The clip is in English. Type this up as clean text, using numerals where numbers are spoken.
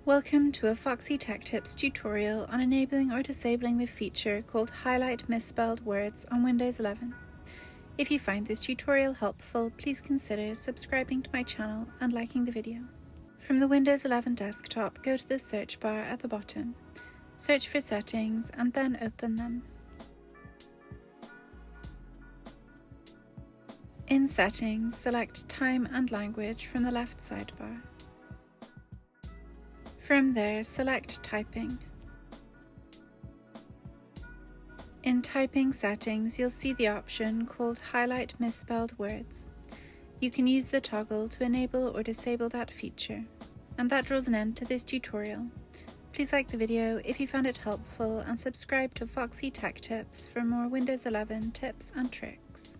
Welcome to a Foxy Tech Tips tutorial on enabling or disabling the feature called Highlight Misspelled Words on Windows 11. If you find this tutorial helpful, please consider subscribing to my channel and liking the video. From the Windows 11 desktop, go to the search bar at the bottom, search for Settings and then open them. In Settings, select Time and Language from the left sidebar. From there, select Typing. In Typing Settings, you'll see the option called Highlight Misspelled Words. You can use the toggle to enable or disable that feature. And that draws an end to this tutorial. Please like the video if you found it helpful and subscribe to Foxy Tech Tips for more Windows 11 tips and tricks.